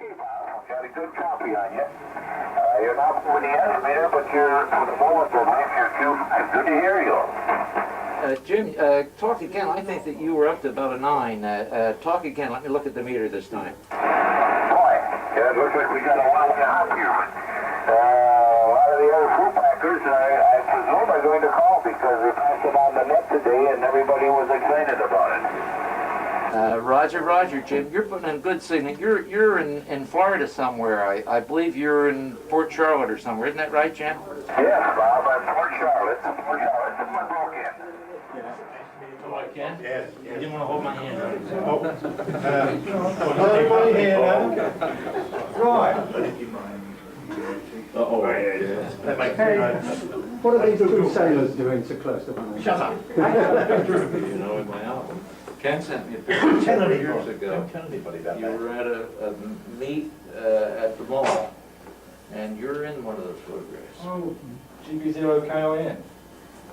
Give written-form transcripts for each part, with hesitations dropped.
Okay, Bob. Got a good copy on you. You're not moving the estimator, but you're, for the moment, at least you're too. Good to hear you. Jim, talk again. I think that you were up to about a 9. Talk again. Let me look at the meter this time. Boy, yeah, it looks like we got a lot of hot here. A lot of the other fruit packers, I presume, are going to call because they passed it on the net today and everybody was excited about it. Roger, Jim. You're putting in a good signal. You're in Florida somewhere. I believe you're in Port Charlotte or somewhere. Isn't that right, Jim? Yes, Bob. I'm Port Charlotte. Port Charlotte. This one broke in. Oh, I can? Yes. You didn't want to hold my hand. Hold my hand Right. Uh-oh. That makes Hey, sense. what are these two sailors doing so close to one another? Shut up. You know, in my album. Ken sent me a picture Tell years anybody. ago. Don't tell anybody about You that. were at a meet at the mall, and you're in one of those photographs. Oh, GB0KIN.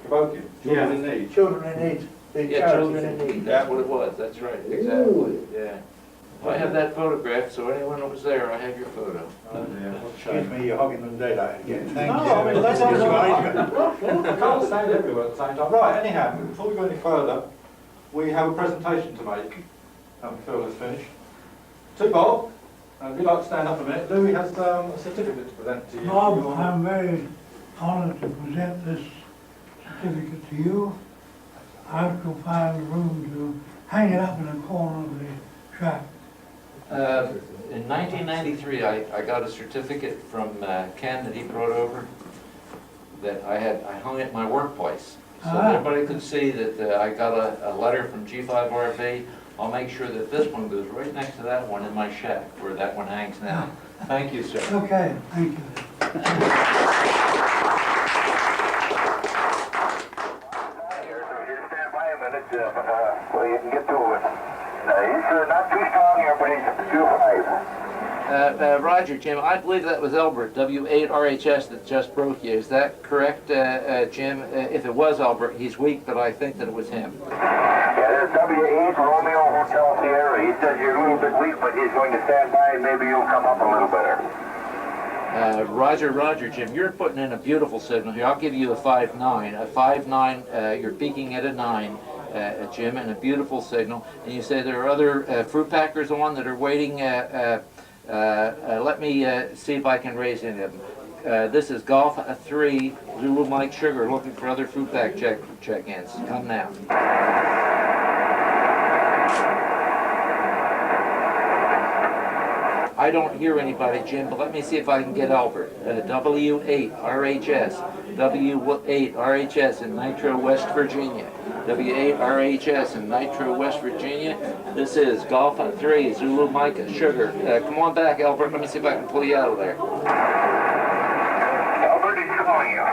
Kabuki. Children in need. Children in need. Big Yeah, charity Children in thing. Need, that's what it was, that's right, exactly, yeah. I have that photograph, so anyone that was there, I have your photo. Excuse me, you're hogging them dead out again. Thank No, you. I mean, that's Disarrangement. I can't stand everywhere at the same time. Right, anyhow, before we go any further, we have a presentation to make. Phil has finished. To Bob, if you'd like to stand up a minute, Louis has a certificate to present to you. Bob, I'm very honoured to present this certificate to you. I shall find room to hang it up in the corner of the shop. In 1993, I got a certificate from Ken that he brought over that I hung at my workplace. So that everybody could see that I got a letter from G5RV. I'll make sure that this one goes right next to that one in my shack where that one hangs now. Thank you, sir. Okay, thank you. Stand by a minute so you can get to it. He's not too strong here, but he's 2.5. Roger, Jim, I believe that was Albert, W8RHS, that just broke you. Is that correct, Jim? If it was Albert, he's weak, but I think that it was him. Yeah, there's W8 Romeo Hotel Sierra. He says you're a little bit weak, but he's going to stand by and maybe you'll come up a little better. Roger, Jim, you're putting in a beautiful signal here. I'll give you a 5.9. A 5.9, you're peaking at a 9, Jim, and a beautiful signal. And you say there are other fruit packers on that are waiting. Let me see if I can raise any of them. This is Golf 3, Zulu Mike Sugar, looking for other fruit pack check-ins. Come now. I don't hear anybody, Jim, but let me see if I can get Albert. W8RHS, W8RHS in Nitro, West Virginia. W8RHS in Nitro, West Virginia. This is Golf 3, Zulu Mike Sugar. Come on back, Albert. Let me see if I can pull you out of there. Albert is calling you.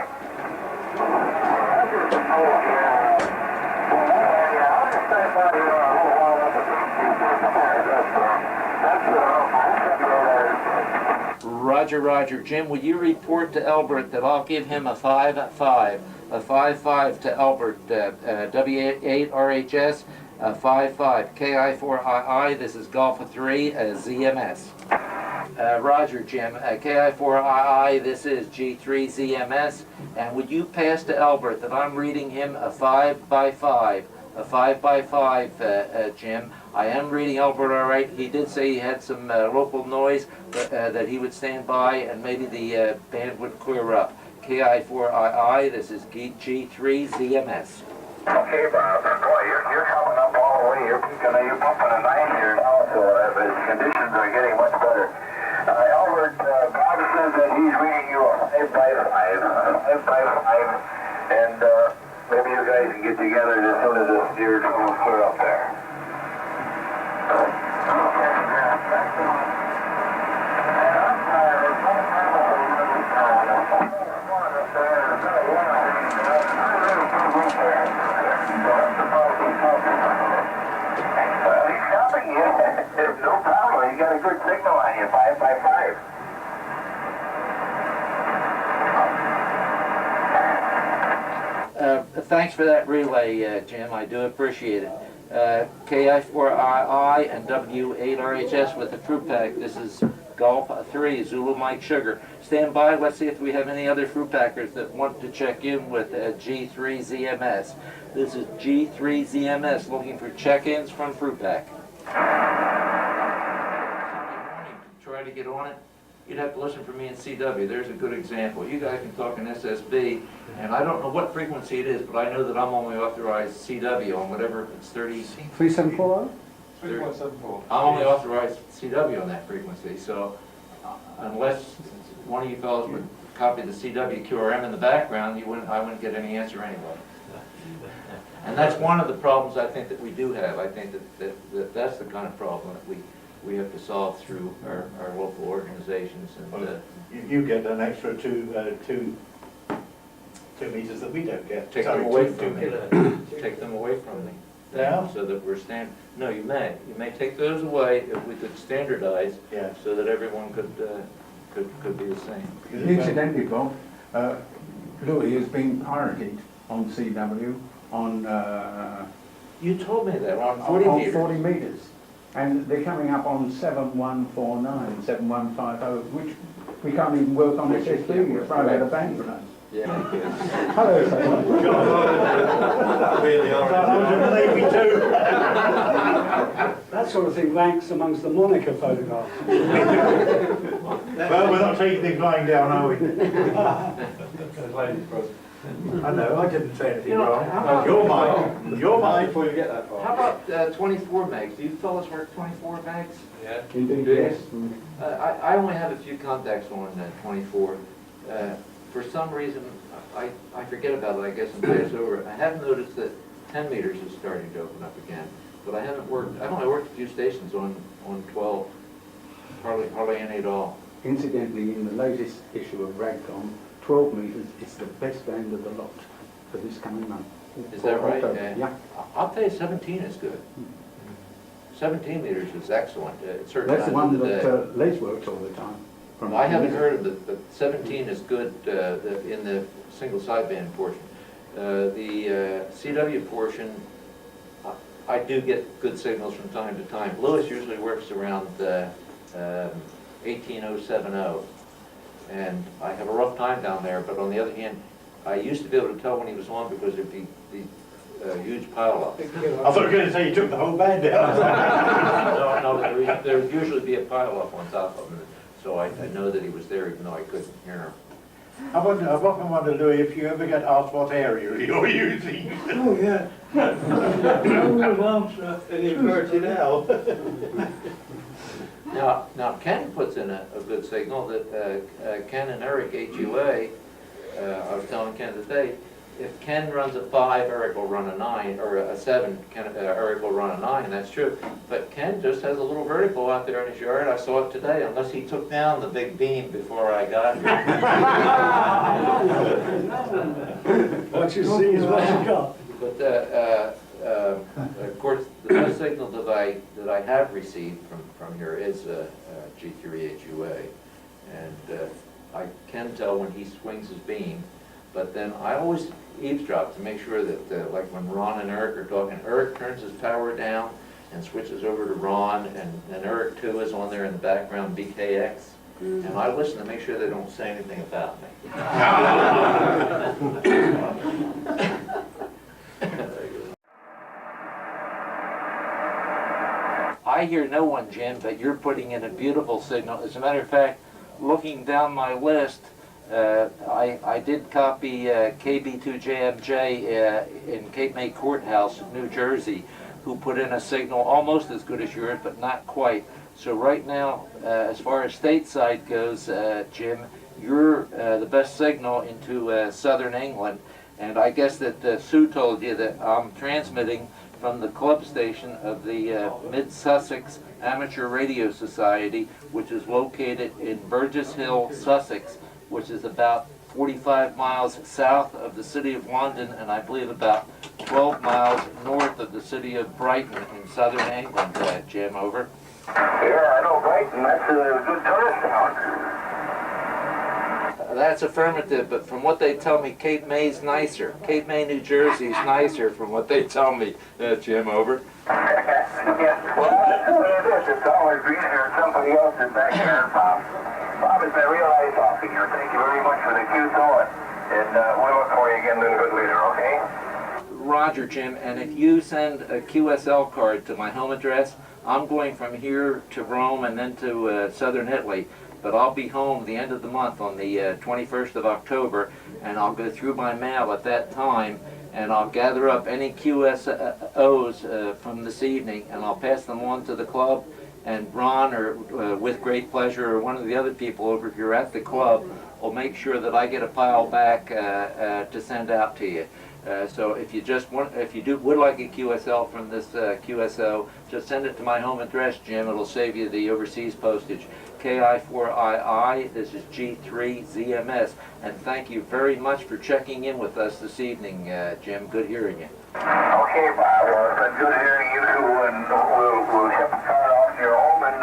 Roger. Jim, would you report to Albert that I'll give him a 5.5, a 5.5 to Albert, W8RHS, a 5.5, KI4II, this is Golf 3, ZMS. Roger, Jim, KI4II, this is G3 ZMS, and would you pass to Albert that I'm reading him a 5x5, a 5x5, Jim. I am reading Albert all right. He did say he had some local noise, but that he would stand by and maybe the band would clear up. KI4II, this is G3 ZMS. Okay, Bob. Boy, you're coming up all the way. You're pumping a 9 here now, so his conditions are getting much better. Albert, Bob says that he's reading you a 5x5, and maybe you guys can get together as soon as your trouble's clear up there. Well, he's stopping you. There's no problem. He's got a good signal on you, 5x5. Thanks for that relay, Jim. I do appreciate it. KI4II and W8RHS with the fruit pack. This is Golf 3, Zulu Mike Sugar. Stand by, let's see if we have any other fruit packers that want to check in with G3ZMS. This is G3ZMS looking for check-ins from Fruit Pack. Try to get on it. You'd have to listen for me in CW. There's a good example. You guys can talk in SSB, and I don't know what frequency it is, but I know that I'm only authorized CW on whatever, it's 30. 3740? 3.74. I'm only authorized CW on that frequency, so unless one of you fellows would copy the CW QRM in the background, I wouldn't get any answer anyway. And that's one of the problems I think that we do have. I think that's the kind of problem that we have to solve through our local organizations. And Well, you get an extra two meters that we don't get. take Sorry, them away 2 from me. kilohertz. Take them away from me. Yeah? So that we're no, you may take those away if we could standardize, Yeah. so that everyone could be the same. Incidentally, Bob, Louis has been pirated on CW on You told me that on 40 on meters. 40 meters, and they're coming up on 7149, 7150, which we can't even work on SSB. We're thrown out of band for us. Yeah. Hello, sir. That sort of thing ranks amongst the Monica photographs. Well, we're not taking things lying down, are we? I know, I didn't say anything wrong. You're mine. You're mine. Before you get that far. How about 24 megs? Do you fellas work 24 megs? Yeah. Indeed, Do you? yes. I only have a few contacts on 24. For some reason, I forget about it, I guess, and pass over it. I have noticed that 10 meters is starting to open up again, but I've only worked a few stations on 12, hardly any at all. Incidentally, in the latest issue of Ragcom, 12 meters is the best band of the lot for this coming month. Is that For right? October, yeah. I'll tell you, 17 is good. 17 meters is excellent at certain That's the times one of the day. that Les works all the time. I haven't heard of it, but 17 is good in the single sideband portion. The CW portion, I do get good signals from time to time. Louis usually works around 18070, and I have a rough time down there, but on the other hand, I used to be able to tell when he was on because there'd be huge pile-up. I thought you were going to say you took the whole band down. No, there would usually be a pile-up on top of him. So I know that he was there even though I couldn't hear him. I've often wondered, Louis, if you ever get asked what area you're using. Oh, yeah. I always answer. An inverted L. Now Ken puts in a good signal that Ken and Eric HUA, I was telling Ken today, if Ken runs a 5, Eric will run a 9, or a 7, Eric will run a 9, that's true. But Ken just has a little vertical out there in his yard. I saw it today, unless he took down the big beam before I got here. What you see is what you got. But of course, the best signal that I have received from here is G3HUA, and I can tell when he swings his beam. But then I always eavesdrop to make sure that, like when Ron and Eric are talking, Eric turns his power down and switches over to Ron, and Eric too is on there in the background, BKX. And I listen to make sure they don't say anything about me. I hear no one, Jim, but you're putting in a beautiful signal. As a matter of fact, looking down my list, I did copy KB2JMJ in Cape May Courthouse, New Jersey, who put in a signal almost as good as yours, but not quite. So right now, as far as stateside goes, Jim, you're the best signal into southern England. And I guess that Sue told you that I'm transmitting from the club station of the Mid-Sussex Amateur Radio Society, which is located in Burgess Hill, Sussex, which is about 45 miles south of the city of London, and I believe about 12 miles north of the city of Brighton in southern England. Jim, over. Yeah, I know Brighton. That's a good tourist town. That's affirmative, but from what they tell me, Cape May's nicer. Cape May, New Jersey's nicer from what they tell me. Jim, over. Yes, well, it's always green here. Somebody else is back here. Bob has been real nice talking here. Thank you very much for the QSO, and we'll look for you again a little bit later, okay? Roger, Jim, and if you send a QSL card to my home address, I'm going from here to Rome and then to southern Italy, but I'll be home the end of the month on the 21st of October, and I'll go through my mail at that time, and I'll gather up any QSOs from this evening, and I'll pass them on to the club, and Ron, or with great pleasure, or one of the other people over here at the club will make sure that I get a pile back to send out to you. So if you just want, if you would like a QSL from this QSO, just send it to my home address, Jim. It'll save you the overseas postage. KI4II, this is G3ZMS, and thank you very much for checking in with us this evening, Jim. Good hearing you. Okay, Bob. Well, it's been good hearing you too, and we'll ship the car off to your home and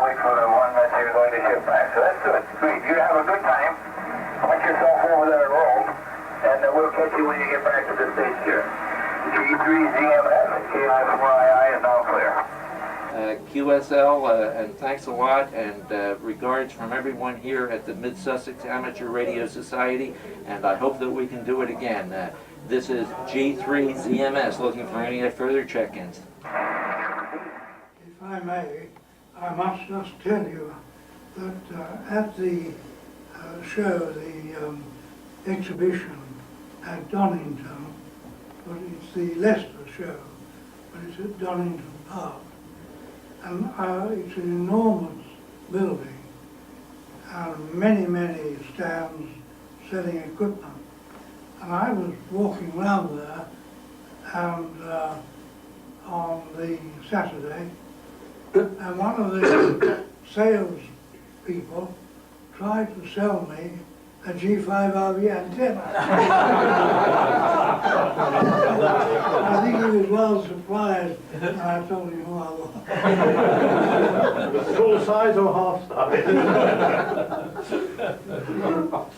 wait for the one that you're going to ship back. So that's good. Sweet. You have a good time. Put yourself over there at Rome, and we'll catch you when you get back to the States here. G3ZMS and KI4II is now clear. QSL, and thanks a lot, and regards from everyone here at the Mid-Sussex Amateur Radio Society, and I hope that we can do it again. This is G3ZMS, looking for any further check-ins. If I may, I must just tell you that at the show, the exhibition at Donington, but it's the Leicester show, but it's at Donington Park. And it's an enormous building, and many, many stands selling equipment. And I was walking around there, and on the Saturday, and one of the sales people tried to sell me a G5RV antenna. I think he was well surprised when I told him who I was. Full size or half size?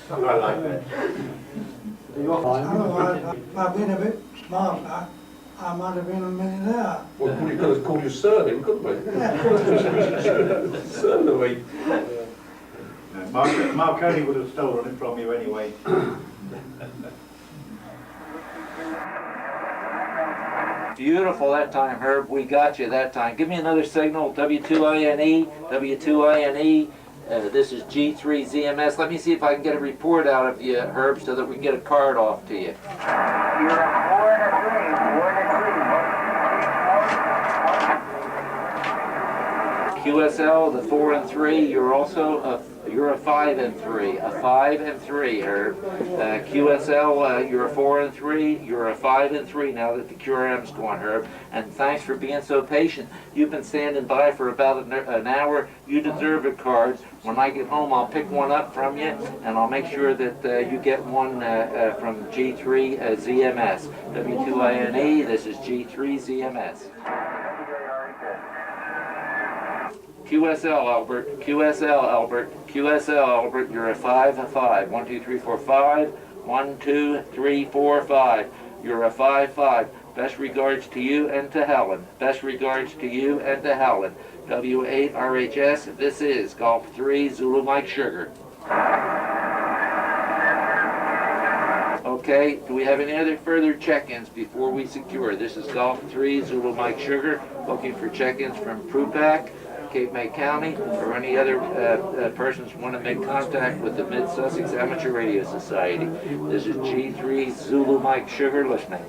I like that. Otherwise, if I'd been a bit smarter, I might have been a millionaire. Well, we could have called you surname, couldn't we? Certainly. Marconi would have stolen it from you anyway. Beautiful that time, Herb. We got you that time. Give me another signal. W2INE, W2INE. This is G3ZMS. Let me see if I can get a report out of you, Herb, so that we can get a card off to you. QSL, the 4 and 3. You're also you're a 5 and 3. A 5 and 3, Herb. QSL, you're a 4 and 3. You're a 5 and 3 now that the QRM's gone, Herb. And thanks for being so patient. You've been standing by for about an hour. You deserve a card. When I get home, I'll pick one up from you, and I'll make sure that you get one from G3ZMS. W2INE, this is G3ZMS. QSL, Albert. QSL, Albert. QSL, Albert. You're a 5, a 5. 1, 2, 3, 4, 5. 1, 2, 3, 4, 5. You're a 5, 5. Best regards to you and to Helen. Best regards to you and to Helen. W8RHS. This is Golf 3 Zulu Mike Sugar. Okay, do we have any other further check-ins before we secure? This is Golf 3 Zulu Mike Sugar, looking for check-ins from Prupak, Cape May County, or any other persons want to make contact with the Mid-Sussex Amateur Radio Society. This is G3 Zulu Mike Sugar listening.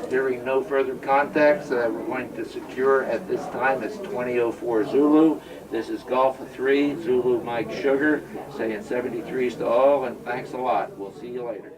Hearing no further contacts, we're going to secure at this time. It's 2004 Zulu. This is Golf 3 Zulu Mike Sugar, saying 73s to all, and thanks a lot. We'll see you later.